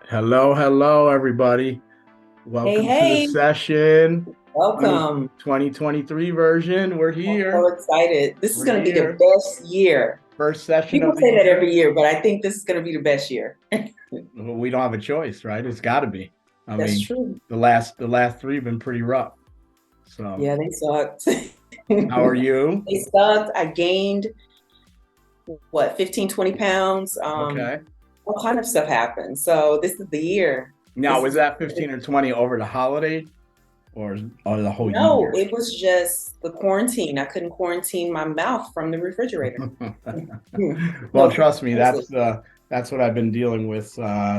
Hello, hello, everybody. Hey, Welcome to the hey, session. 20 welcome. 2023 version. We're I'm so here. excited. This is We're going to be the here. best year. First session People of the say that year. every year, but I think this is going to be the best year. Well, we don't have a choice, right? It's got to be. I That's mean, true. the last three have been pretty rough. So, Yeah, they sucked. how are you? They sucked. I gained, what, 15, 20 pounds. Okay. All kind of stuff happened. So this is the year. Now, This was is that 15 or 20 over the holiday or the whole No, year? it was just the quarantine. I couldn't quarantine my mouth from the refrigerator. Well, No, trust me, seriously. that's what I've been dealing with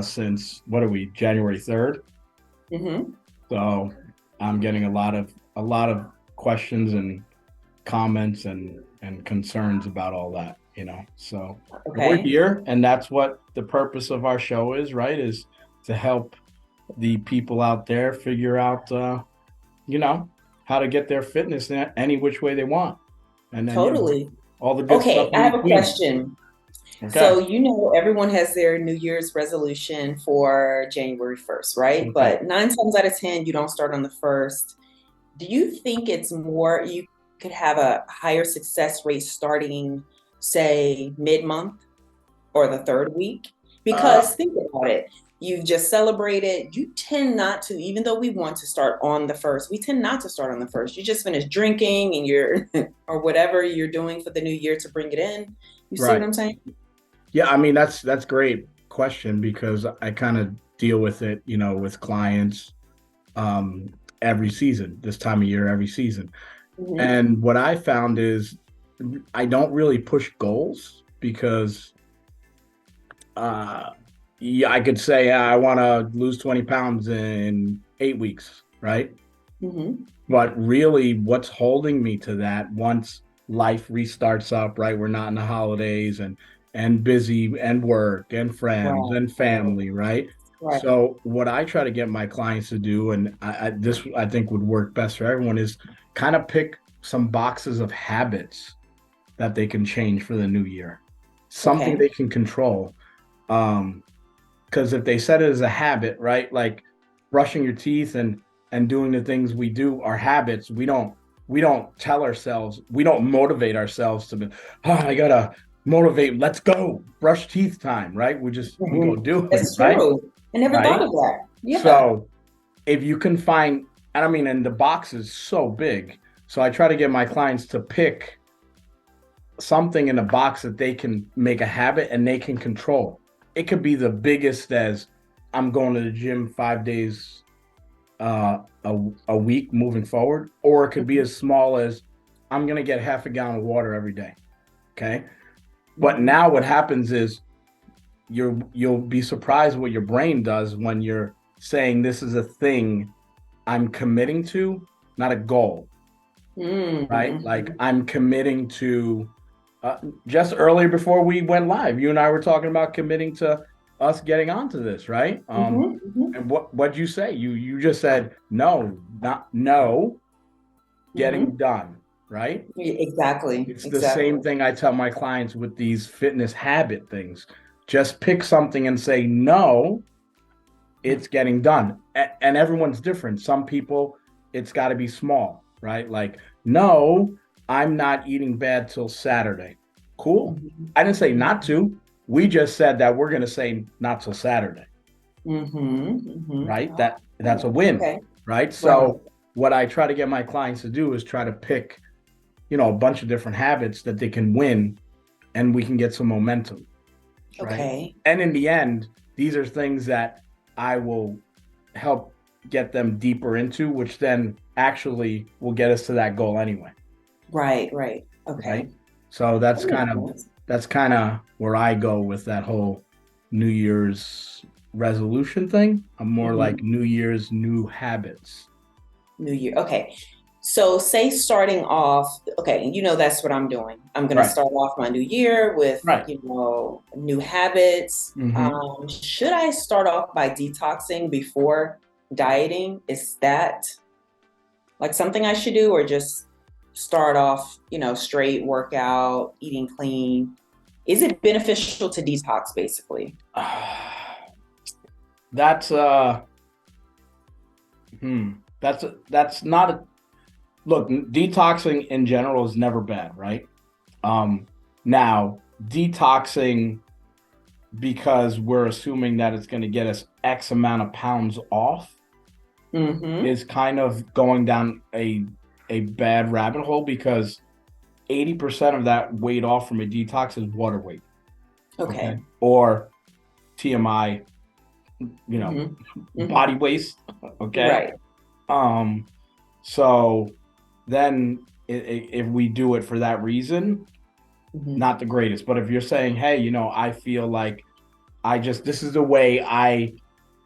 since what are we, January 3rd? Hmm. So I'm getting a lot of questions and comments and concerns about all that, you know. So we're Okay. here, and that's what the purpose of our show is, right? Is to help the people out there figure out, you know, how to get their fitness in any which way they want, and then Totally. all the good stuff Okay, in I have a between. question. Okay. So, everyone has their New Year's resolution for January 1st, right? Okay. But nine times out of 10, you don't start on the 1st. Do you think it's more, you could have a higher success rate starting, say, mid-month or the third week? Uh, Because think about it. You've just celebrated. You tend not to, even though we want to start on the 1st, we tend not to start on the 1st. You just finish drinking and you're, or whatever you're doing for the new year to bring it in. You see what right. I'm saying? Yeah, I mean that's great question because I kind of deal with it, with clients um every season, this time of year, every season. Hmm. And what I found is I don't really push goals because uh yeah, I could say I want to lose 20 pounds in 8 weeks, right? Hmm. But really what's holding me to that once life restarts up, right? We're not in the holidays and busy and work and friends Right, and right, family, right? right. So what I try to get my clients to do, and this I think would work best for everyone, is kind of pick some boxes of habits that they can change for the new year, something Okay. they can control. Um, because if they set it as a habit, right, like brushing your teeth and doing the things we do are habits. We don't tell ourselves, we don't motivate ourselves to be, oh, I gotta motivate, let's go brush teeth time, right? We Hmm. go do it, That's right? true. I never thought Right. of that. Yeah. So if you can find, and I mean, and the box is so big, so I try to get my clients to pick something in a box that they can make a habit and they can control. It could be the biggest as I'm going to the gym 5 days a week moving forward, or it could be as small as I'm going to get half a gallon of water every day. Okay. But Hmm. now what happens is you'll be surprised what your brain does when you're saying this is a thing I'm committing to, not a goal, right? Like Mm-hmm. I'm committing to uh, just earlier before we went live, you and I were talking about committing to us getting onto this, right? Hmm. Hmm. And what'd you say? You just said no, not no, getting Hmm. done, right? Exactly. It's the Exactly. same thing I tell my clients with these fitness habit things. Just pick something and say no, it's getting done. And everyone's different. Some people, it's got to be small, right? Like, no, I'm not eating bad till Saturday. Cool. Hmm. I didn't say not Hmm. to. We just said that we're going to say not till Saturday, Hmm. Hmm. right? That's a Oh, win, okay. right? Right. So what I try to get my clients to do is try to pick, a bunch of different habits that they can win and we can get some momentum, right? Okay. And in the end, these are things that I will help get them deeper into, which then actually will get us to that goal anyway, Right. Right. right? Okay. So That makes sense. that's kind of where I go with that whole New Year's resolution thing. I'm more like Hmm. New Year's new habits. New Year. Okay. So say starting off, okay, that's what I'm doing. I'm going to Right. start off my new year with, Right. new habits. Mm-hmm. Should I start off by detoxing before dieting? Is that like something I should do, or just start off, straight workout, eating clean? Is it beneficial to detox basically? That's that's not a look. Detoxing in general is never bad, right? Now detoxing because we're assuming that it's going to get us X amount of pounds off Mm-hmm. is kind of going down a bad rabbit hole because 80% of that weight off from a detox is water weight. Okay. Okay. Or TMI, Mm-hmm. body waste. Okay. Right. Um, so then if we do it for that reason, Mm-hmm. not the greatest. But if you're saying, hey, I feel like this is the way I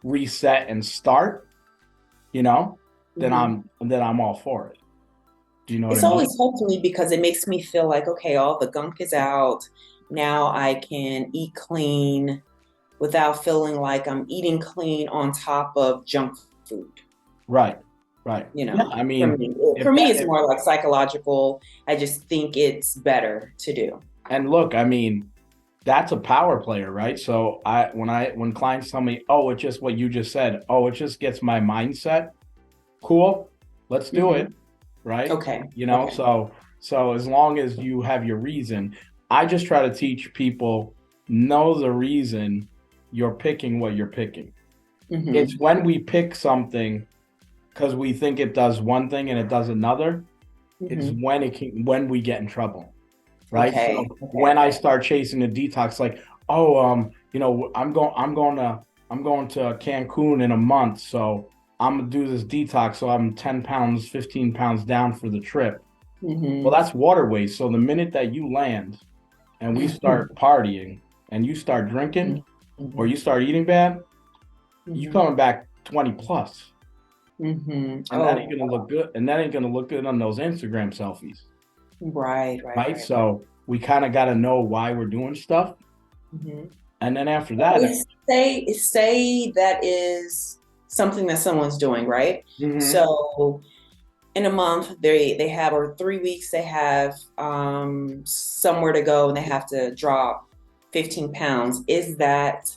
reset and start, you know, Mm-hmm. then I'm all for it. Do you know what I It's mean? always helped me because it makes me feel like, okay, all the gunk is out. Now I can eat clean without feeling like I'm eating clean on top of junk food. Right. Right. You Yeah. know, I for mean, me, if it's more like psychological. I just think it's better to do. and look, I mean, that's a power player, right? So when clients tell me, oh, it's just what you just said, oh, it just gets my mindset, cool, let's do Hmm. it, right? Okay. Okay. So as long as you have your reason, I just try to teach people know the reason you're picking what you're picking. It's Hmm. when we pick something because we think it does one thing and it does another, is Hmm. when we get in trouble, right? Okay. So Okay. when I Okay. start chasing a detox, like, I'm going to Cancun in a month, so I'm gonna do this detox, so I'm 10 pounds, 15 pounds down for the trip. Well, Hmm. that's water waste. So the minute that you land and we start partying and you start drinking or Hmm. you start eating bad, you Hmm. coming back 20 plus. Hmm. And that Oh, ain't gonna look good. And that ain't gonna look good on those Instagram selfies. right, right, Right. right, right. So we kind of got to know why we're doing stuff. Hmm. And then after that, Say that is something that someone's doing, right? mhm. So in a month they have, or 3 weeks they have somewhere to go and they have to drop 15 pounds. Is that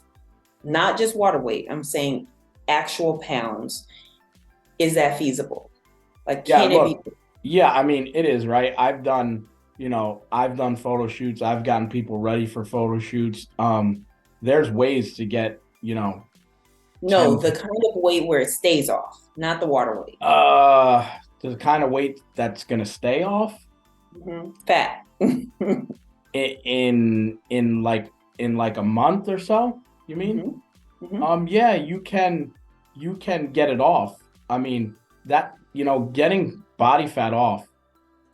not just water weight? I'm saying actual pounds. Is that feasible? Like, Yeah, can it be? look, yeah, I mean, it is right. I've done photo shoots. I've gotten people ready for photo shoots. There's ways to get, No, 10, the kind of weight where it stays off, not the water weight. uh, the kind of weight that's going to stay off Fat. in like a month or so, you mean? Hmm. Hmm. Yeah, you can get it off. I mean, getting body fat off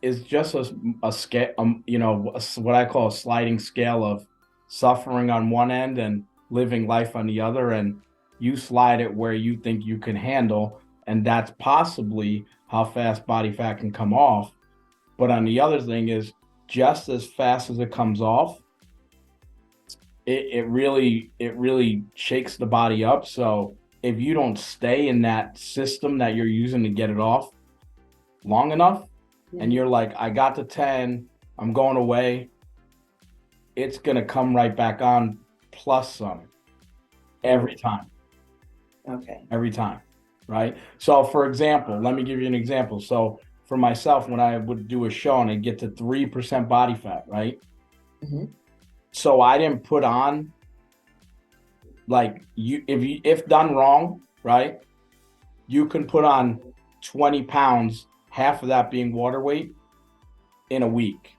is just a scale, what I call a sliding scale of suffering on one end and living life on the other. And you slide it where you think you can handle. And that's possibly how fast body fat can come off. But on the other thing is just as fast as it comes off, it really shakes the body up. So if you don't stay in that system that you're using to get it off long enough, and you're like, I got the 10, I'm going away, it's gonna come right back on plus some every Mm. time, Okay. every time, right? So for example, let me give you an example. So for myself, when I would do a show and I get to 3% body fat, right? Hmm. So I didn't put on like if done wrong, right? You can put on 20 pounds, half of that being water weight in a week.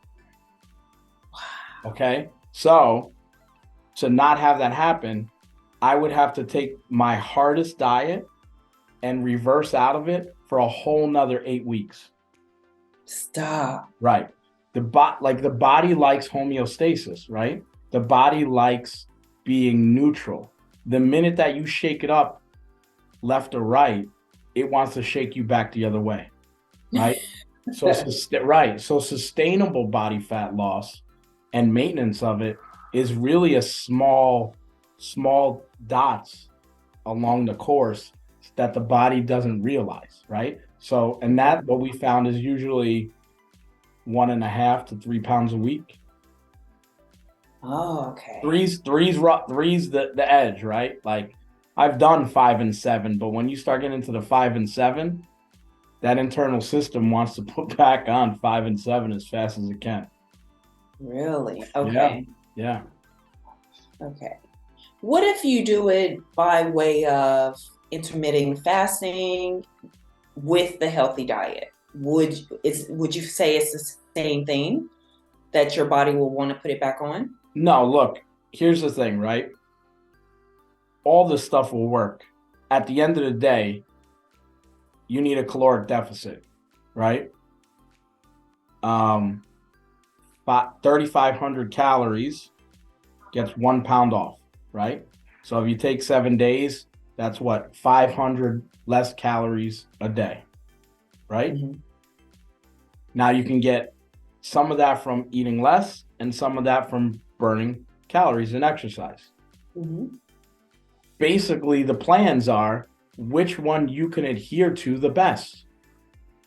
Okay. So to not have that happen, I would have to take my hardest diet and reverse out of it for a whole nother 8 weeks. Stop. Right. The body likes homeostasis, right? The body likes being neutral. The minute that you shake it up left or right, it wants to shake you back the other way, right? So sustainable body fat loss and maintenance of it is really a small dots along the course that the body doesn't realize, right? So, and that what we found is usually 1.5 to 3 pounds a week. Oh, okay. Three's the edge, right? Like I've done 5 and 7, but when you start getting into the 5 and 7, that internal system wants to put back on 5 and 7 as fast as it can. Really? Yeah, Okay. yeah. Okay. What if you do it by way of intermittent fasting with the healthy diet? Would you say it's the same thing that your body will want to put it back on? No, look, here's the thing, right? All this stuff will work. At the end of the day, you need a caloric deficit, right? 3,500 calories gets 1 pound off, right? So if you take 7 days, that's what, 500 less calories a day, right? Mm-hmm. Now you can get some of that from eating less and some of that from burning calories and exercise. Mm-hmm. Basically, the plans are which one you can adhere to the best.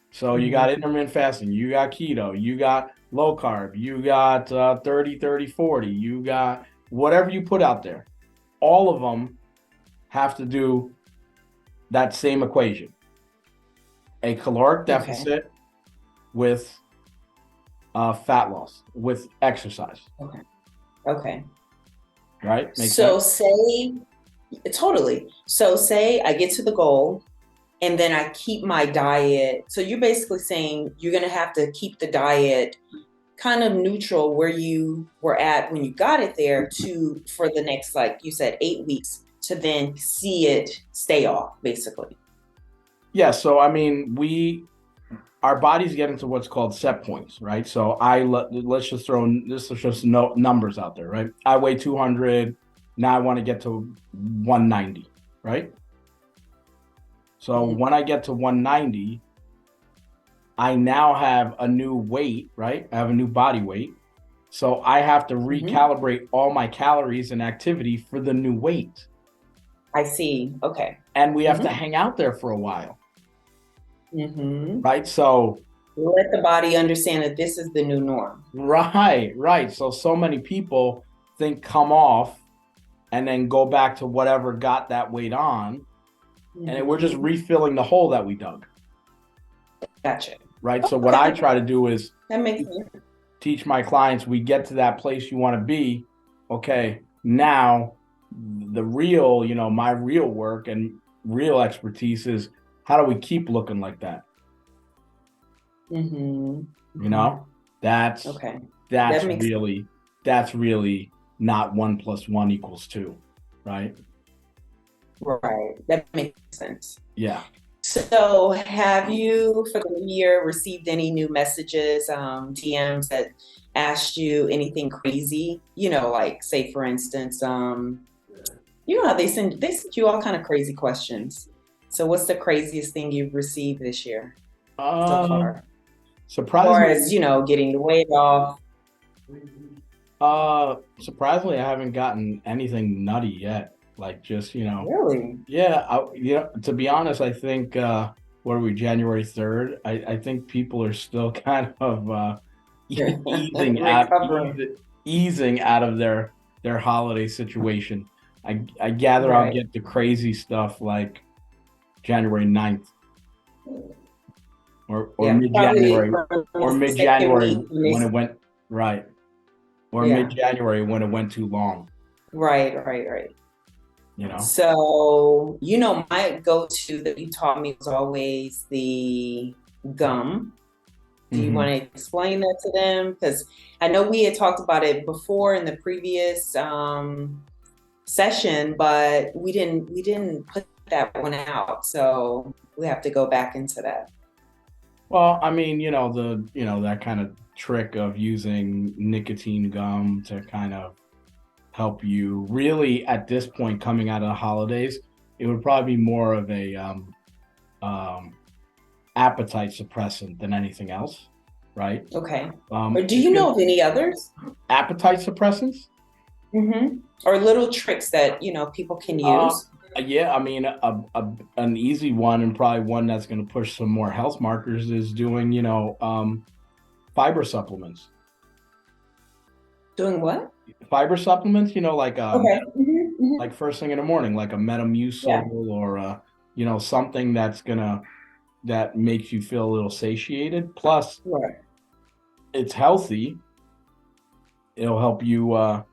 So you got intermittent fasting, you got keto, you got low carb, you got 30, 30, 40, you got whatever you put out there. All of them have to do that same equation. A caloric deficit with fat loss, with exercise. Okay. Right? Makes sense? Totally. So say I get to the goal and then I keep my diet. So you're basically saying you're going to have to keep the diet kind of neutral where you were at when you got it there for the next, like you said, 8 weeks to then see it stay off, basically. Yeah. So, I mean, our bodies get into what's called set points, right? So let's just throw numbers out there, right? I weigh 200. Now I want to get to 190, right? So when I get to 190, I now have a new weight, right? I have a new body weight. So I have to recalibrate all my calories and activity for the new weight. I see. Okay. And we have to hang out there for a while. Right? So let the body understand that this is the new norm. Right. So many people think come off and then go back to whatever got that weight on. And we're just refilling the hole that we dug. Gotcha. Right. So what I try to do is that makes sense. Teach my clients, we get to that place you want to be. Okay. Now the real, my real work and real expertise is how do we keep looking like that? That's really not 1 + 1 = 2, right? Right. That makes sense. Yeah. So have you, for the new year, received any new messages, DMs that asked you anything crazy? Like say for instance, how they send you all kind of crazy questions. So what's the craziest thing you've received this year so far? Surprisingly, as getting the weight off. Surprisingly, I haven't gotten anything nutty yet. Like just Really? Yeah. To be honest, I think what are we, January 3rd? I think people are still kind of easing out of their holiday situation. I gather I'll get the crazy stuff like January 9th. Or mid-January when it went right. Or mid-January when it went too long. Right. So, my go-to that you taught me was always the gum. Do you want to explain that to them? Because I know we had talked about it before in the previous session, but we didn't put that one out. So we have to go back into that. Well, I mean, that kind of trick of using nicotine gum to kind of help you really at this point coming out of the holidays, it would probably be more of a appetite suppressant than anything else, right? Okay. Or do you know of any others? Appetite suppressants? Or little tricks that, people can use? Yeah, I mean, an easy one and probably one that's going to push some more health markers is doing, fiber supplements. Doing what? Fiber supplements, Okay. Hmm. like first thing in the morning, like a Yeah. Metamucil or something that makes you feel a little satiated. Plus, Right. it's healthy. It'll help you.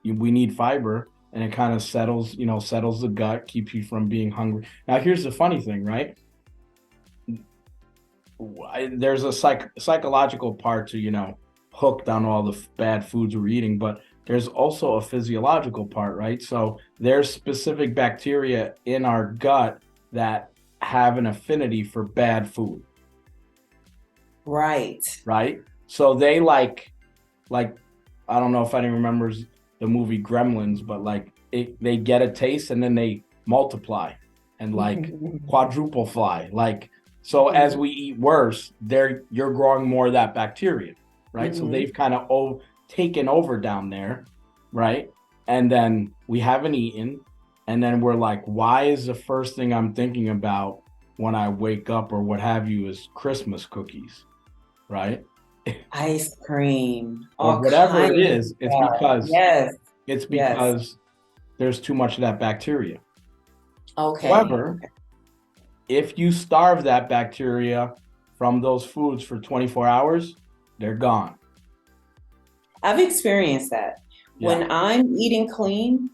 We need fiber, and it kind of settles the gut, keeps you from being hungry. Now, here's the funny thing, right? There's a psychological part to hooked on all the bad foods we're eating, but there's also a physiological part, right? So there's specific bacteria in our gut that have an affinity for bad food, Right. right? So they like I don't know if anyone remembers the movie Gremlins, but they get a taste and then they multiply and like quadruple fly. Like so as we eat worse, you're growing more of that bacteria, right? So Hmm. they've kind of taken over down there, right? And then we haven't eaten, and then we're like, why is the first thing I'm thinking about when I wake up or what have you is Christmas cookies, right? Ice cream, Or all whatever it kinds of is, stuff. Yes. it's Yes. because there's too much of that bacteria. Okay. However, if you starve that bacteria from those foods for 24 hours, they're gone. I've experienced that. Yeah. When I'm eating clean,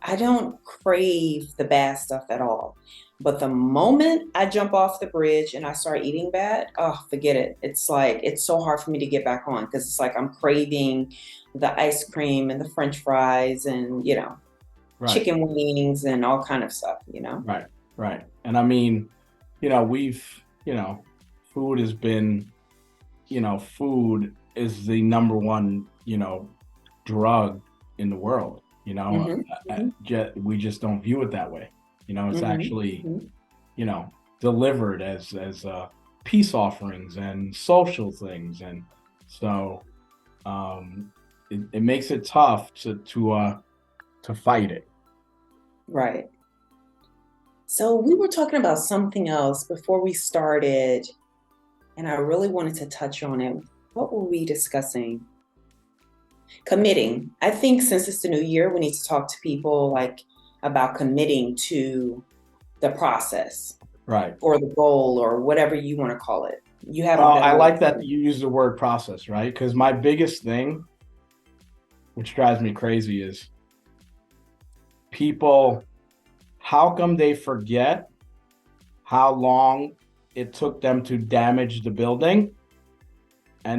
I don't crave the bad stuff at all. But the moment I jump off the bridge and I start eating bad, oh, forget it. It's like it's so hard for me to get back on because it's like I'm craving the ice cream and the French fries and Right. chicken wings and all kind of stuff. Right. Right. And I mean, we've, food has been, food is the number one, drug in the world. Hmm. Hmm. We just don't view it that way. It's Hmm. actually, Hmm. delivered as peace offerings and social things, and so it makes it tough to fight it. Right. So we were talking about something else before we started, and I really wanted to touch on it. What were we discussing? Committing. I think since it's the new year, we need to talk to people like about committing to the process Right. or the goal or whatever you want to call it. You have a Well, better I word like for that it. you use the word process, right? Because my biggest thing, which drives me crazy, is people, how come they forget how long it took them to damage the building,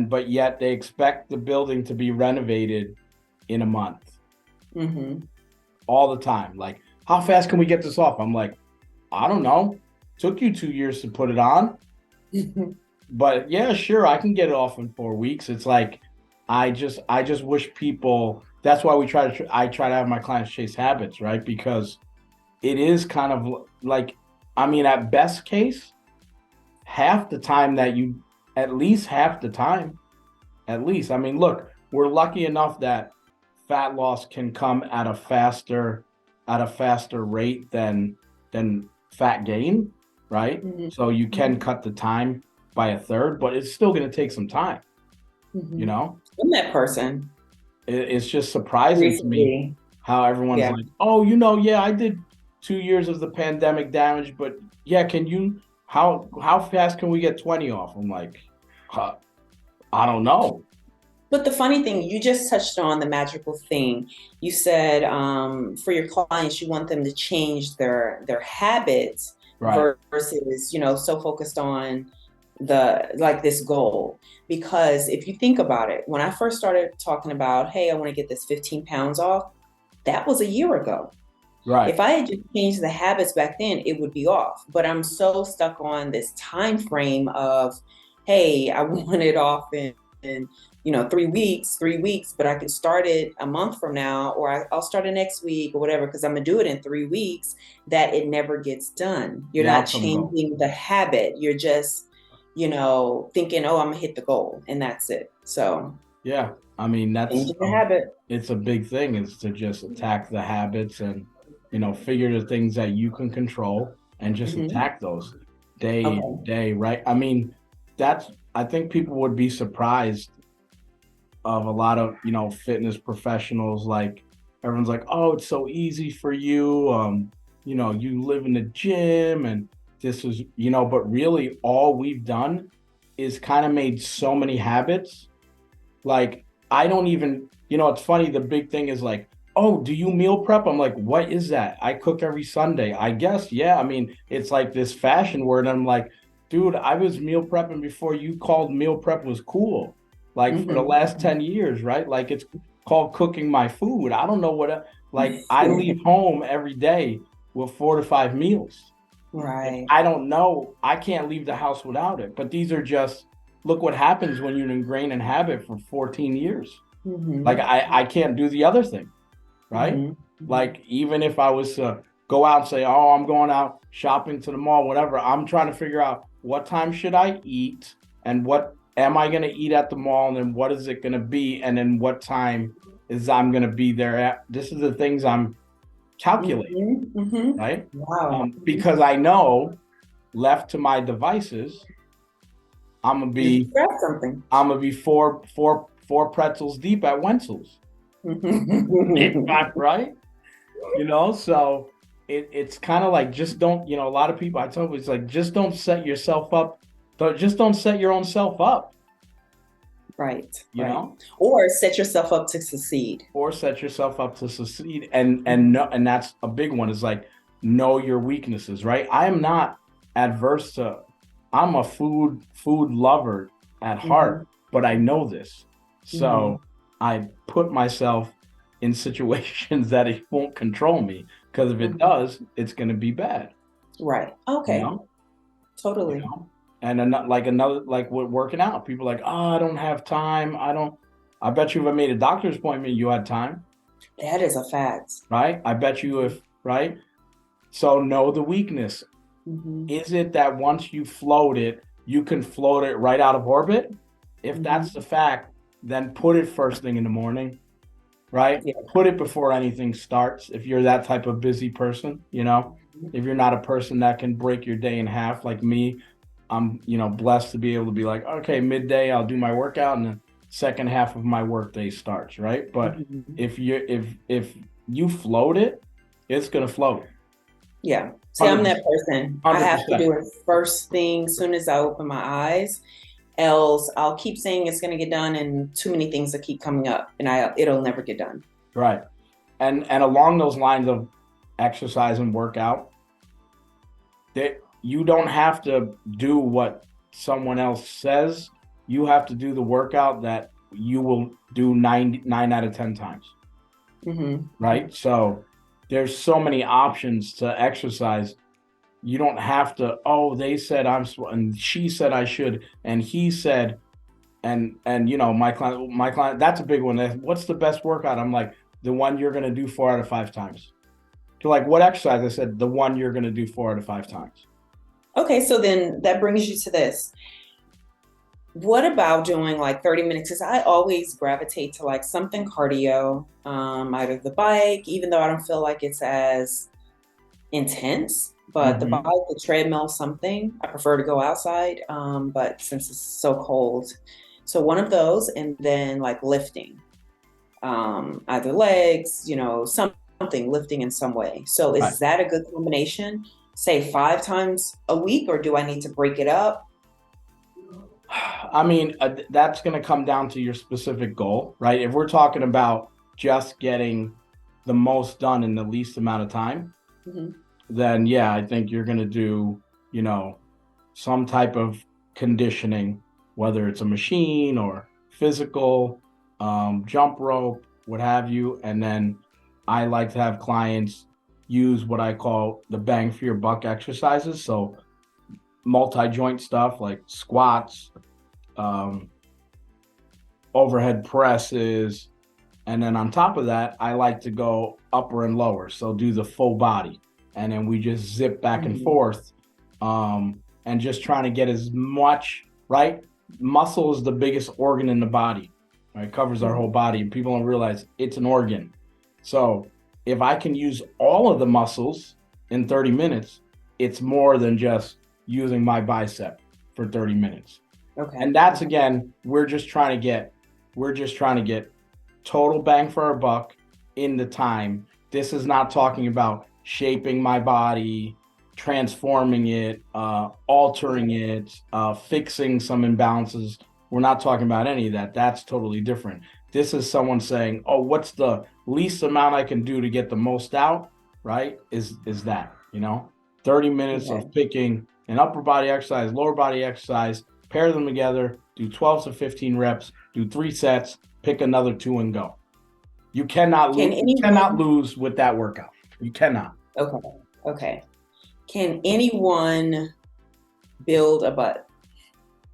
but yet they expect the building to be renovated in a month Hmm. all the time. Like, how fast can we get this off? I'm like, I don't know. Took you 2 years to put it on, but yeah, sure, I can get it off in 4 weeks. It's like, I just wish people. That's why I try to have my clients chase habits, right? Because it is kind of like, I mean, at best case, half the time that you, at least half the time, at least. I mean, look, we're lucky enough that fat loss can come at a faster rate than fat gain, right? Hmm. So you can cut the time by a third, but it's still going to take some time, you Hmm. know? I'm that person It's just surprising to me recently. how everyone's Yeah. like, "Oh, yeah, I did 2 years of the pandemic damage, but yeah, how fast can we get 20 off?" I'm like, I don't know. But the funny thing, you just touched on the magical thing. You said for your clients, you want them to change their habits Right, versus so focused on the like this goal. Because if you think about it, when I first started talking about, hey, I want to get this 15 pounds off, that was a year ago. right, If I had just changed the habits back then, it would be off. But I'm so stuck on this time frame of, hey, I want it off in 3 weeks, but I can start it a month from now, or I'll start it next week or whatever, because I'm gonna do it in 3 weeks, that it never gets done. You're the not outcome goal. changing the habit. You're just, thinking, oh, I'm gonna hit the goal and that's it. So Yeah, I mean changing the habit. it's a big thing is to just attack the habits and figure the things that you can control and just Hmm. attack those day to Okay. day, right? I mean, I think people would be surprised of a lot of, fitness professionals. Like everyone's like, oh, it's so easy for you. You live in the gym and this is, but really all we've done is kind of made so many habits. Like I don't even, it's funny. The big thing is like, oh, do you meal prep? I'm like, what is that? I cook every Sunday. I guess, yeah. I mean, it's like this fashion word. And I'm like, dude, I was meal prepping before you called meal prep was cool. Like for the last 10 years, right? Like it's called cooking my food. I don't know like I leave home every day with 4 to 5 meals. Right. I don't know. I can't leave the house without it. But these are just, look what happens when you're ingrained in habit for 14 years. Like I can't do the other thing, right? Like even if I was to go out and say, oh, I'm going out shopping to the mall, whatever, I'm trying to figure out what time should I eat and what am I going to eat at the mall and then what is it going to be and then what time is I'm going to be there at. This is the things I'm calculating, right? Wow. Because I know left to my devices, I'm gonna be four pretzels deep at Wenzel's. Right? So it's kind of like just don't, a lot of people I tell people it's like just don't set yourself up, just don't set your own self up. Right. You know? Or set yourself up to succeed. And that's a big one is like know your weaknesses, right? I am not adverse to I'm a food lover at heart, but I know this. So I put myself in situations that it won't control me because if it does, it's going to be bad. Right. Okay. Totally. And like with working out, people are like, oh, I don't have time. I bet you if I made a doctor's appointment, you had time. That is a fact. Right. I bet you right. So know the weakness. Is it that once you float it, you can float it right out of orbit? If that's the fact, then put it first thing in the morning, right? Yeah. Put it before anything starts. If you're that type of busy person, if you're not a person that can break your day in half like me, I'm, blessed to be able to be like, okay, midday, I'll do my workout and the second half of my workday starts, right? But if you float it, it's going to float. Yeah. See, 100%. I'm that person. 100%. I have to do it first thing as soon as I open my eyes. Else I'll keep saying it's going to get done and too many things will keep coming up and it'll never get done. Right. And along those lines of exercise and workout, that you don't have to do what someone else says. You have to do the workout that you will do 9 out of 10 times. Right. So there's so many options to exercise. You don't have to, oh, they said and she said I should, and he said, and my client, that's a big one. What's the best workout? I'm like, the one you're going to do 4 out of 5 times. They're like, what exercise? I said, the one you're going to do 4 out of 5 times. Okay. So then that brings you to this. What about doing like 30 minutes? Because I always gravitate to like something cardio, either the bike, even though I don't feel like it's as intense, but the bike, the treadmill, something. I prefer to go outside, but since it's so cold. So one of those, and then like lifting, either legs, something lifting in some way. So is that a good combination? Say 5 times a week, or do I need to break it up? I mean, that's going to come down to your specific goal, right? If we're talking about just getting the most done in the least amount of time, then yeah, I think you're going to do, some type of conditioning, whether it's a machine or physical, jump rope, what have you. And then I like to have clients use what I call the bang for your buck exercises. So multi-joint stuff like squats, overhead presses, and then on top of that, I like to go upper and lower. So do the full body, and then we just zip back and forth, and just trying to get as much, right? Muscle is the biggest organ in the body, right? It covers our whole body, and people don't realize it's an organ. So if I can use all of the muscles in 30 minutes, it's more than just using my bicep for 30 minutes. Okay. And that's, again, we're just trying to get We're just trying to get total bang for our buck in the time. This is not talking about shaping my body, transforming it, altering it, fixing some imbalances. We're not talking about any of that. That's totally different. This is someone saying, "Oh, what's the least amount I can do to get the most out?" Right? Is that, 30 minutes of picking an upper body exercise, lower body exercise, pair them together, do 12 to 15 reps, do 3 sets, pick another 2 and go. You cannot lose with that workout. You cannot. Okay. Can anyone build a butt?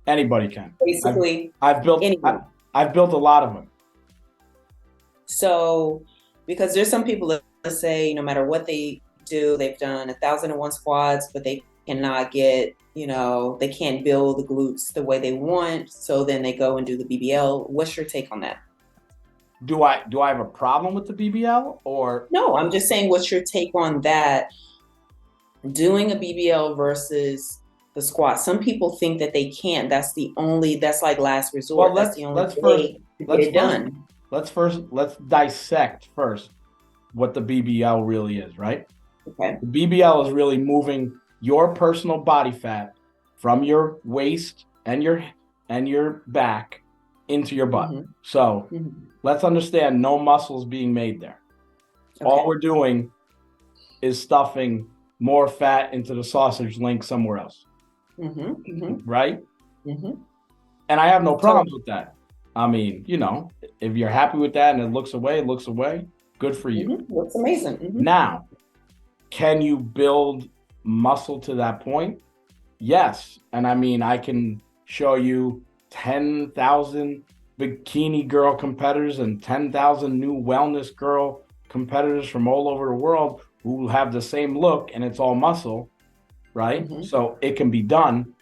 Anybody can. Basically, I've built a lot of them. So, because there's some people that say no matter what they do, they've done 1,001 squats, but they cannot get, they can't build the glutes the way they want. So then they go and do the BBL. What's your take on that? Do I have a problem with the BBL or? No, I'm just saying, what's your take on that? Doing a BBL versus the squat. Some people think that they can't. That's like last resort. Well, that's the only way to get it done. Let's dissect first what the BBL really is, right? Okay. The BBL is really moving your personal body fat from your waist and your back into your butt. Mm-hmm. So let's understand no muscles being made there. Okay. All we're doing is stuffing more fat into the sausage link somewhere else. Right? And I have no problems with that. I mean, if you're happy with that and it looks away, good for you. Looks amazing. Now, can you build muscle to that point? Yes. And I mean, I can show you 10,000 bikini girl competitors and 10,000 new wellness girl competitors from all over the world who have the same look and it's all muscle, right? So it can be done,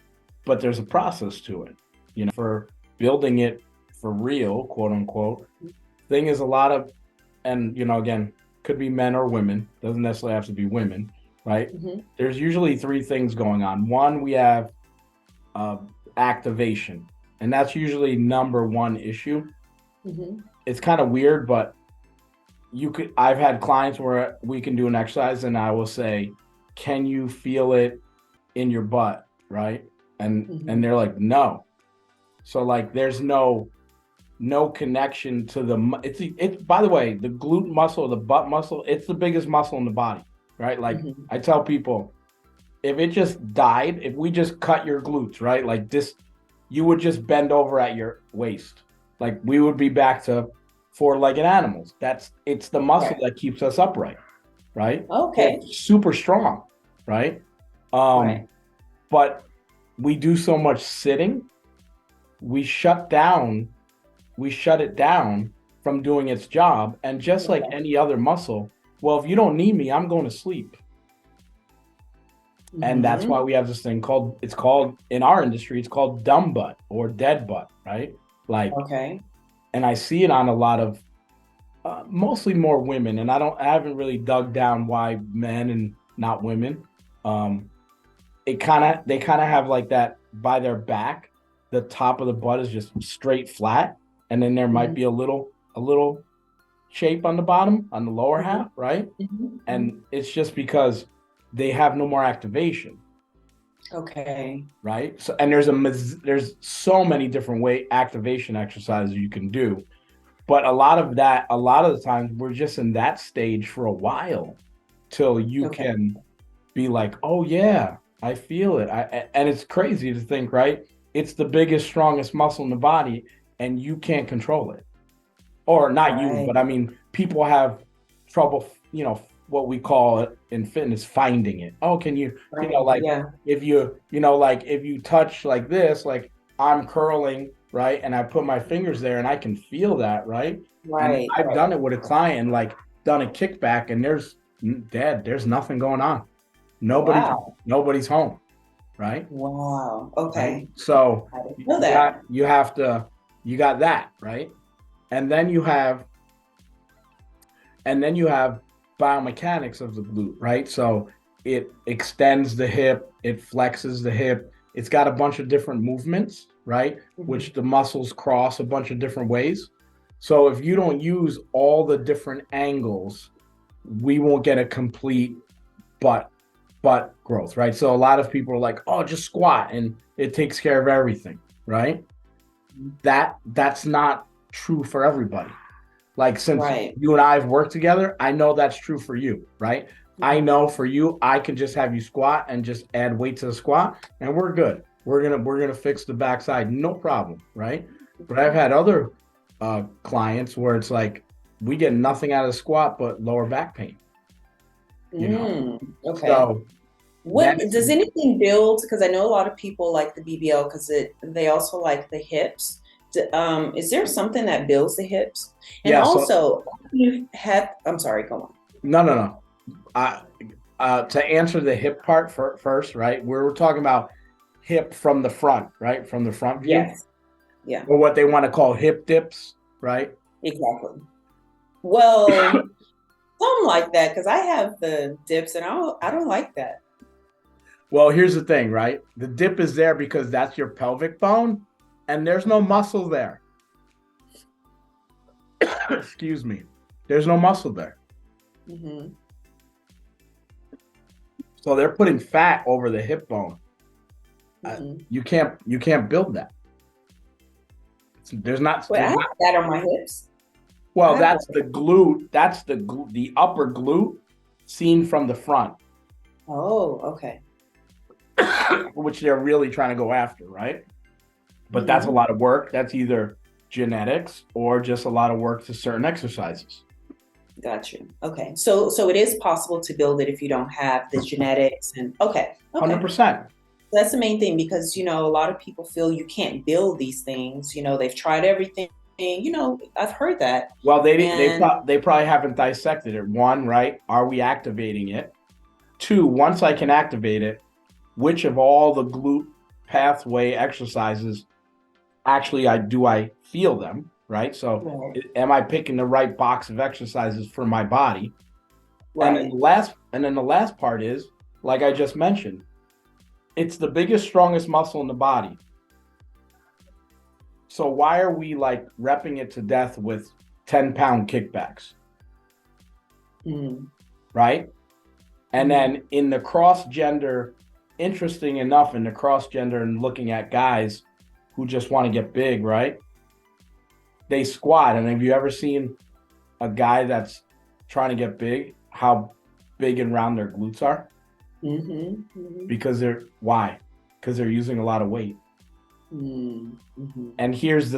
but there's a process to it, for building it for real, quote unquote. Thing is a lot of, and again, could be men or women, doesn't necessarily have to be women, right? There's usually 3 things going on. One, we have activation, and that's usually number 1 issue. It's kind of weird, but I've had clients where we can do an exercise and I will say, can you feel it in your butt, right? And they're like, no. So like there's no connection to it's by the way, the glute muscle, the butt muscle, it's the biggest muscle in the body, right? Like I tell people, if it just died, if we just cut your glutes, right? Like this, you would just bend over at your waist. Like we would be back to 4-legged animals. It's the muscle that keeps us upright, right? Okay. It's super strong, right? But we do so much sitting, we shut it down from doing its job. And just like any other muscle, well, if you don't need me, I'm going to sleep. And that's why we have this thing in our industry, it's called dumb butt or dead butt, right? Like, and I see it on a lot of, mostly more women. And I haven't really dug down why men and not women. They kind of have like that by their back, the top of the butt is just straight flat. And then there might be a little shape on the bottom, on the lower half, right? And it's just because they have no more activation. Okay. Right. So, and there's so many different activation exercises you can do, but a lot of the times we're just in that stage for a while till you can be like, oh yeah, I feel it. And it's crazy to think, right? It's the biggest, strongest muscle in the body, and you can't control it, or not you, but I mean, people have trouble, what we call it in fitness, finding it. Oh, can you, if you, if you touch like this, like I'm curling, right? And I put my fingers there and I can feel that, right? And I've done it with a client, like done a kickback and there's nothing going on. Nobody's home, right? Wow. Okay. Right? So you got that, right? And then you have biomechanics of the glute, right? So it extends the hip, it flexes the hip. It's got a bunch of different movements, right? Mhm. Which the muscles cross a bunch of different ways. So if you don't use all the different angles, we won't get a complete butt growth, right? So a lot of people are like, "Oh, just squat and it takes care of everything," right? That's not true for everybody. Like since Right. you and I have worked together, I know that's true for you, right? I Mhm. know for you, I can just have you squat and just add weight to the squat, and we're good. We're gonna fix the backside, no problem, right? But I've had other clients where it's like we get nothing out of the squat but lower back pain, you know. Okay. So What that's does anything build? Because I know a lot of people like the BBL because they also like the hips. Is there something that builds the hips? And yeah. So also, you have. I'm sorry. Go on. no. I to answer the hip part first, right? We're talking about hip from the front, right? From the front view, Yes. Yeah. or what they want to call hip dips, right? Exactly. Well, something like that because I have the dips and I don't like that. Well, here's the thing, right? The dip is there because that's your pelvic bone, and there's no muscle there. Excuse me. There's no muscle there. Hmm. So they're putting fat over the hip bone. Hmm. You can't build that. There's not Wait, I there's have not that on my hips. I well, have that's that. the glute. That's the upper glute seen from the front, Oh, okay. which they're really trying to go after, right? But that's a Hmm. lot of work. That's either genetics or just a lot of work to certain exercises. Got you. Okay. So it is possible to build it if you don't have the genetics and okay. Okay. 100%. That's the main thing because a lot of people feel you can't build these things. They've tried everything. I've heard that. Well, And they probably haven't dissected it. One, right? Are we activating it? Two, once I can activate it, which of all the glute pathway exercises actually I feel them, right? So right, am I picking the right box of exercises for my body? right. And then the last part is, like I just mentioned, it's the biggest, strongest muscle in the body. So why are we like repping it to death with 10-pound kickbacks, Mm-hmm. right? And Mm-hmm. then in the cross gender, interesting enough, in the cross gender and looking at guys who just want to get big, right? They squat. And have you ever seen a guy that's trying to get big, how big and round their glutes are? Mm-hmm. Because they're why? Because they're using a lot of weight. Mm-hmm. And here's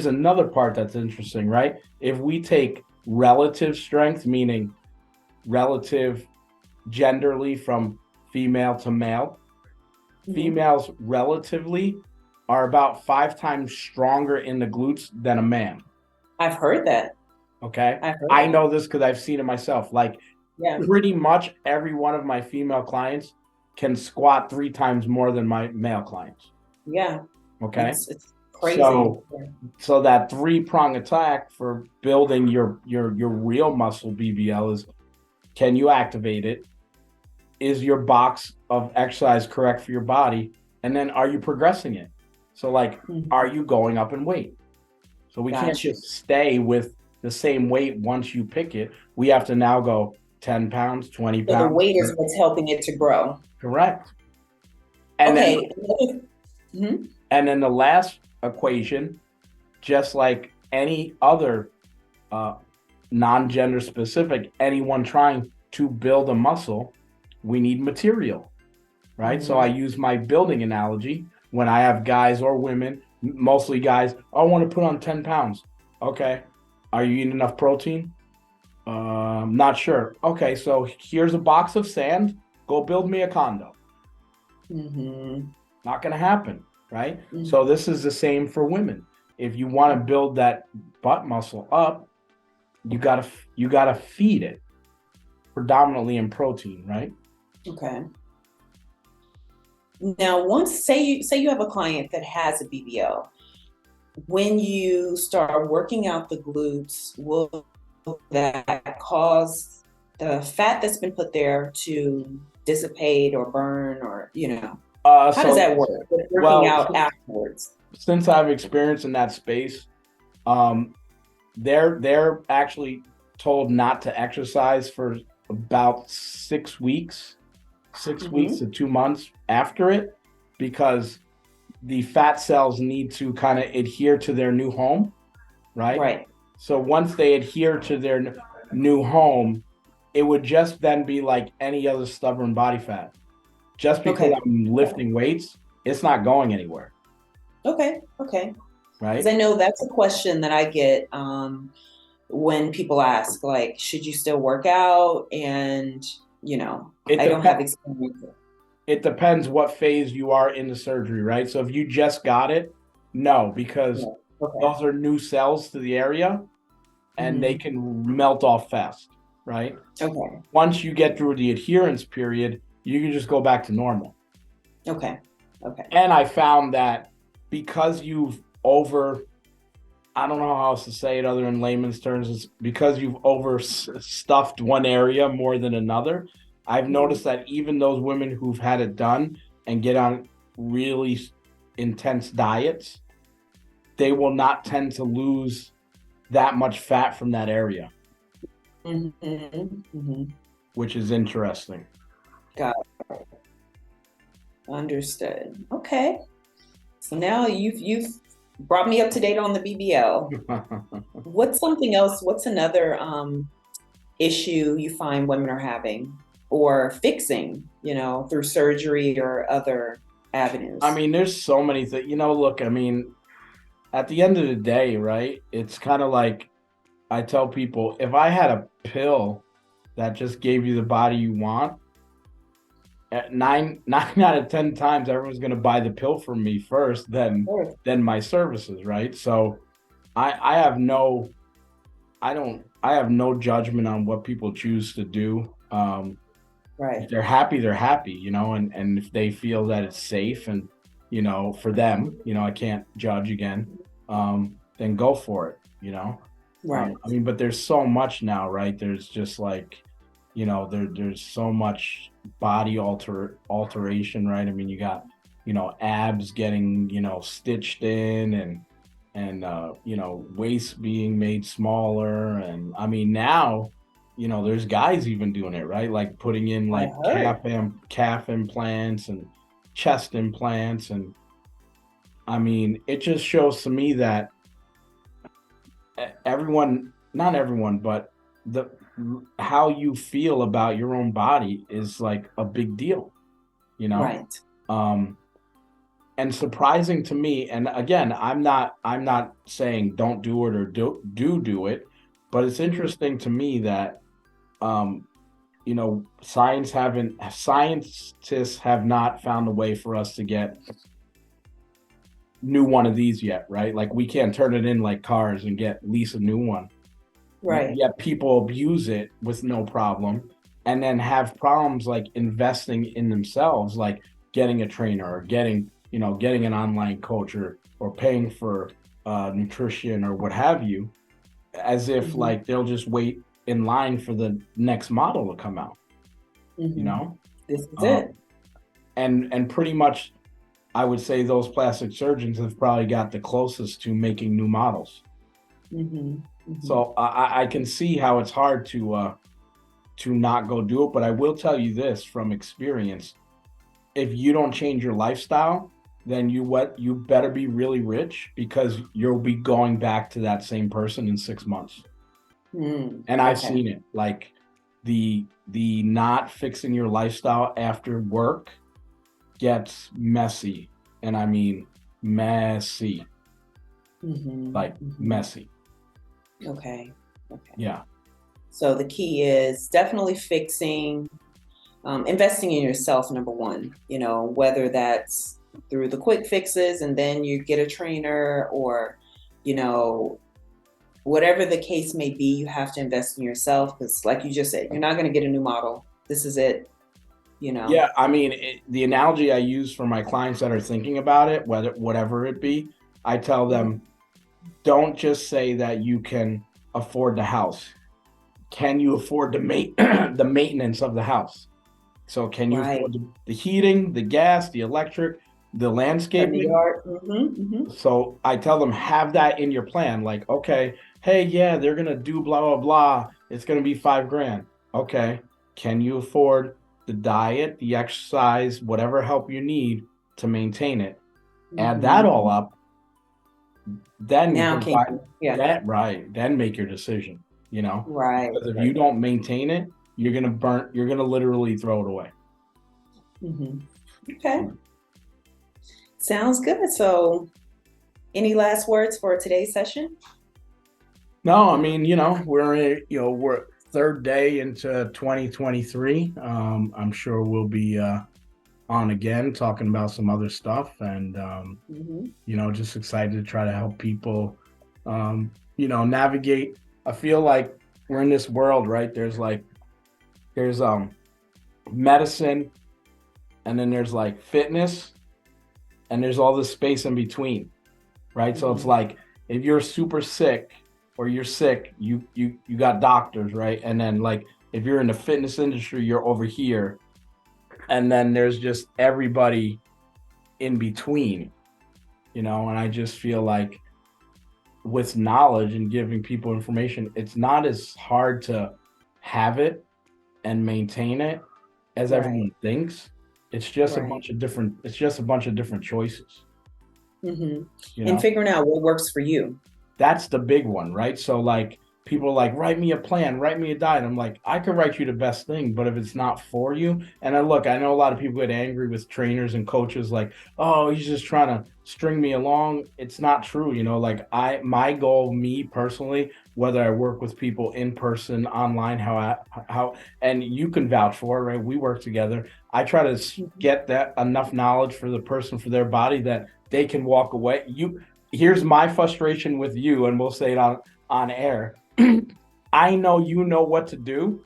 another part that's interesting, right? If we take relative strength, meaning relative genderly from female to male, Mm-hmm. females relatively are about 5 times stronger in the glutes than a man. I've heard that. Okay. I've heard I that. know this because I've seen it myself. Like Yeah. pretty much every one of my female clients can squat 3 times more than my male clients. Yeah. Okay. It's crazy. So so that three-prong attack for building your real muscle BBL is, can you activate it? Is your box of exercise correct for your body? And then are you progressing it? So like, are Mhm. you going up in weight? So we can't Got you. just stay with the same weight once you pick it. We have to now go 10 pounds, 20 So the pounds. weight is what's helping it to grow. Correct. And then Okay. Mhm. the last equation, just like any other non-gender specific, anyone trying to build a muscle, we need material, right? So I Mhm. use my building analogy when I have guys or women, mostly guys, I want to put on 10 pounds. Okay. Are you eating enough protein? Not sure. Okay, so here's a box of sand. Go build me a condo. Mhm. Not going to happen, right? So Mhm. this is the same for women. If you want to build that butt muscle up, you gotta feed it predominantly in protein, right? Okay. Now, once say you have a client that has a BBL, when you start working out the glutes, will that cause the fat that's been put there to dissipate or burn or? How does that work? With working Well, out afterwards. since I've experienced in that space, um, they're actually told not to exercise for about 6 weeks, 6 weeks Mm-hmm. to 2 months after it, because the fat cells need to kind of adhere to their new home, right? Right. So once they adhere to their new home, it would just then be like any other stubborn body fat. Just because Okay. I'm lifting weights, it's not going anywhere, Okay. Okay. Because right? I know that's a question that I get when people ask, like, should you still work out? And, It I don't have depends. experience. It depends what phase you are in the surgery, right? So if you just got it, no, because Yeah. Okay. those are new cells to the area and they Hmm. can melt off fast, right? Okay. Once you get through the adherence period, you can just go back to normal. Okay. Okay. And I found that because you've over, I don't know how else to say it other than layman's terms, is because you've overstuffed one area more than another. I've Mhm. noticed that even those women who've had it done and get on really intense diets, they will not tend to lose that much fat from that area, Mhm. Mhm. which is interesting. Got it. Understood. Okay. So now you've brought me up to date on the BBL. What's something else? What's another issue you find women are having or fixing, through surgery or other I avenues? mean, there's so many things. Look, I mean, at the end of the day, right? It's kind of like I tell people, if I had a pill that just gave you the body you want, at nine out of 10 times, everyone's going to buy the pill from me first, Sure. than my services, right? So I have no, I have no judgment on what people choose to do. If Right. they're happy, they're happy, and if they feel that it's safe and for them, I can't judge again. Then go for it, Right. I mean, but there's so much now, right? There's just like, there's so much body alteration, right? I mean, you got, abs getting, stitched in and waist being made smaller. And I mean, now, there's guys even doing it, right? Like putting in I like heard. calf implants and chest implants. And I mean, it just shows to me that everyone, not everyone, but the how you feel about your own body is like a big deal, you know? Right. Um, and surprising to me, and again, I'm not saying don't do it or do it, but it's Mhm. interesting to me that um, scientists have not found a way for us to get new one of these yet, right? Like we can't turn it in like cars and get lease a new one. Right. Yet people abuse it with no problem and then have problems like investing in themselves, like getting a trainer or getting an online coach or paying for nutrition or what have you, as if Hmm. like they'll just wait in line for the next model to come out, you Hmm. know? This is it. Um, and pretty much I would say those plastic surgeons have probably got the closest to making new models. Hmm. Hmm. So I can see how it's hard to not go do it. But I will tell you this from experience: if you don't change your lifestyle, then you better be really rich because you'll be going back to that same person in 6 months. And I've Okay. seen it, like the not fixing your lifestyle after work gets messy, and I mean messy, Hmm. like Hmm. messy. Okay. Okay. Yeah. So the key is definitely fixing, investing in yourself, number one, whether that's through the quick fixes and then you get a trainer or, you know, whatever the case may be, you have to invest in yourself because, like you just said, you're not going to get a new model. This is it, you know. Yeah, I mean, the analogy I use for my clients that are thinking about it, whatever it be, I tell Mhm. them, don't just say that you can afford the house. Can you afford the the maintenance of the house? So can you Right. afford the heating, the gas, the electric, the From the landscaping? yard. Mm-hmm. So I tell them, have that in your plan. Like, okay, hey, yeah, they're gonna do blah blah blah. It's gonna be 5 grand. Okay, can you afford the diet, the exercise, whatever help you need to maintain it? Add that Mm-hmm. all up, then Now can provide you? Yeah. that right. Then make your decision. Right. Because if you Right. don't maintain it, you're gonna literally throw it away. Mm-hmm. Okay. Sounds good. So, any last words for today's session? No, I mean, we're third day into 2023. I'm sure we'll be on again talking about some other stuff, and Mm-hmm. just excited to try to help people, navigate. I feel like we're in this world, right? There's medicine, and then there's like fitness, and there's all this space in between, right? So it's Mm-hmm. like if you're super sick or you're sick, you got doctors, right? And then like if you're in the fitness industry, you're over here, and then there's just everybody in between, and I just feel like with knowledge and giving people information, it's not as hard to have it and maintain it as Right. everyone thinks. Right. It's just a bunch of different choices, Mm-hmm. you And know. figuring out what works for you. That's the big one, right? So like people are like, write me a plan, write me a diet. I'm like, I could write you the best thing, but if it's not for you, and I know a lot of people get angry with trainers and coaches, like, oh, he's just trying to string me along. It's not true, like my goal, me personally, whether I work with people in person, online, and you can vouch for it, right? We work together. I try to Mhm. get that enough knowledge for the person, for their body, that they can walk away. Here's my frustration with you, and we'll say it on air. I know you know what to do.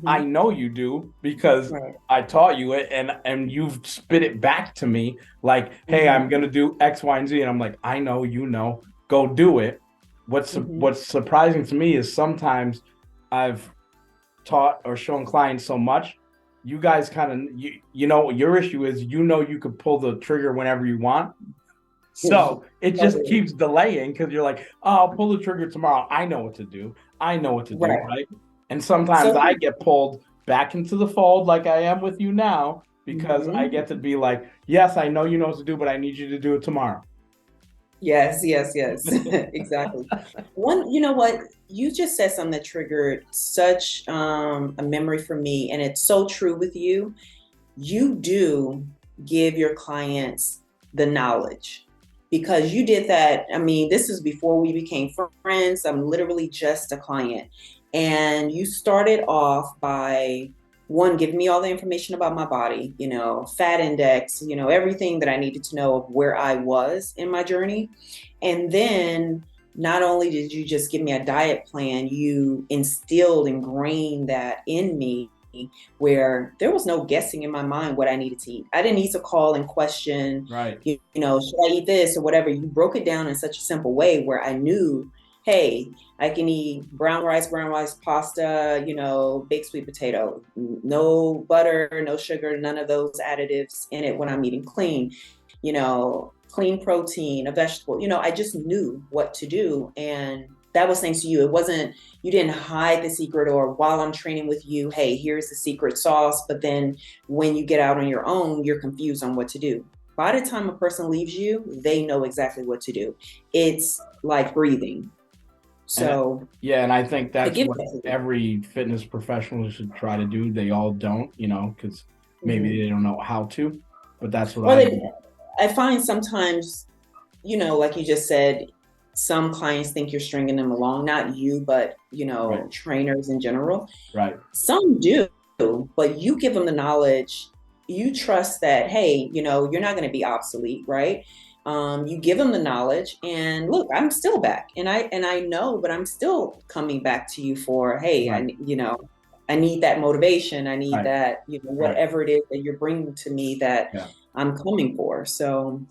I Mhm. know you do because Right. I taught you it, and you've spit it back to me like, "Hey, I'm Mhm. gonna do X, Y, and Z," and I'm like, "I know you know. Go do it." Mhm. What's surprising to me is sometimes I've taught or shown clients so much, you guys kind of your issue is you could pull the trigger whenever you want, so it Love just it. keeps delaying because you're like, oh, I'll pull the trigger tomorrow. I know what to do. I know what to do, Right. right? And sometimes So, I get pulled back into the fold like I am with you now because I mhm. get to be like, yes, I know you know what to do, but I need you to do it tomorrow. Yes, yes, yes. Exactly. You know what? You just said something that triggered such a memory for me, and it's so true with you. You do give your clients the knowledge because you did that. I mean, this is before we became friends. I'm literally just a client. And you started off by one, giving me all the information about my body, fat index, everything that I needed to know of where I was in my journey. And then not only did you just give me a diet plan, you ingrained that in me where there was no guessing in my mind what I needed to eat. I didn't need to call and question, Right. should I eat this or whatever? You broke it down in such a simple way where I knew, hey, I can eat brown rice pasta, baked sweet potato, no butter, no sugar, none of those additives in it when I'm eating clean, clean protein, a vegetable. I just knew what to do. And that was thanks to you. It wasn't, you didn't hide the secret, or while I'm training with you, hey, here's the secret sauce. But then when you get out on your own, you're confused on what to do. By the time a person leaves you, they know exactly what to do. It's like breathing. And So yeah, and I think I that's give what that to you. every fitness professional should try to do. They all don't, because maybe Mhm. they don't know how to, but that's what Or I they, do. I find sometimes, like you just said, some clients think you're stringing them along, not you, but, Right. trainers in general. Right. Some do, but you give them the knowledge. You trust that, hey, you're not going to be obsolete, right? You give them the knowledge, and look, I'm still back, and I know, but I'm still coming back to you for, hey, Right. I need that motivation. I need Right. that, Right. whatever it is that you're bringing to me that Yeah. I'm coming for. So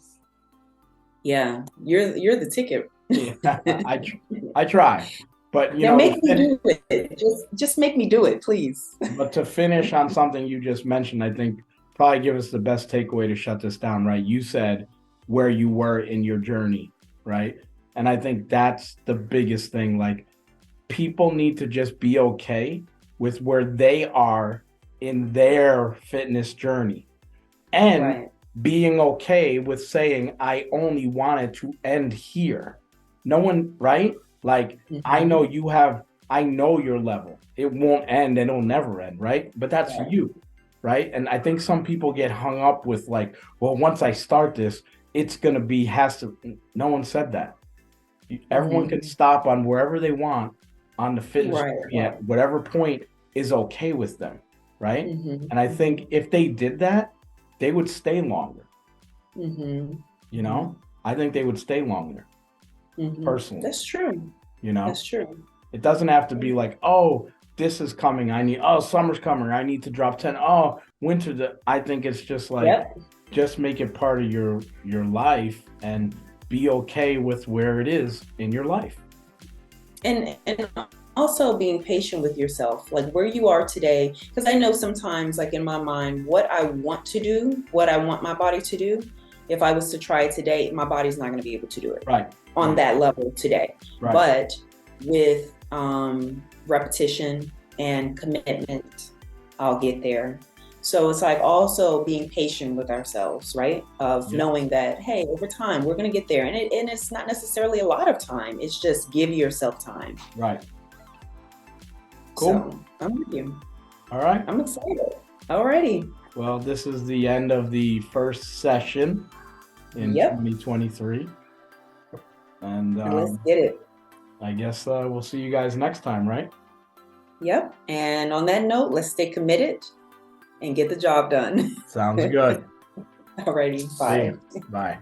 yeah, you're the ticket. Yeah. I try. But Now make me do it. Just make me do it, please. but to finish on something you just mentioned, I think probably give us the best takeaway to shut this down, right? You said where you were in your journey, right? And I think that's the biggest thing. Like, people need to just be okay with where they are in their fitness journey, and Right. being okay with saying, I only wanted to end here. No one, right? Like, I know Mhm. I know your level. It won't end and it'll never end, right? But that's Right. you, right? And I think some people get hung up with, like, well, once I start this, it's going to be, has to. No one said that. Everyone can Mhm. stop on wherever they want on the fitness Right. journey Right. at whatever point is okay with them, right? Mhm. And I think Mhm. if they did that, they would stay longer. Mhm. You Mhm. know, I think they would stay longer personally. That's true. You know, That's true. it doesn't have to be like, oh, this is coming. Oh, summer's coming. I need to drop 10. Oh, winter. I think it's just like, Yep. just make it part of your life and be okay with where it is in your life. And also being patient with yourself, like where you are today, because I know sometimes, like in my mind, what I want to do, what I want my body to do, if I was to try it today, my body's not going to be able to do it Right. on Right. that level today. Right. But with repetition and commitment, I'll get there. So it's like also being patient with ourselves, right? Of Yep. knowing that, hey, over time we're going to get there, and it's not necessarily a lot of time. It's just give yourself time. Right. Cool. So I'm with you. All right. I'm excited. Alrighty. Well, this is the end of the first session in Yep. 2023. And Let's get it. I guess we'll see you guys next time, right? Yep. And on that note, let's stay committed and get the job done. Sounds good. Alrighty. See Bye. you. Bye.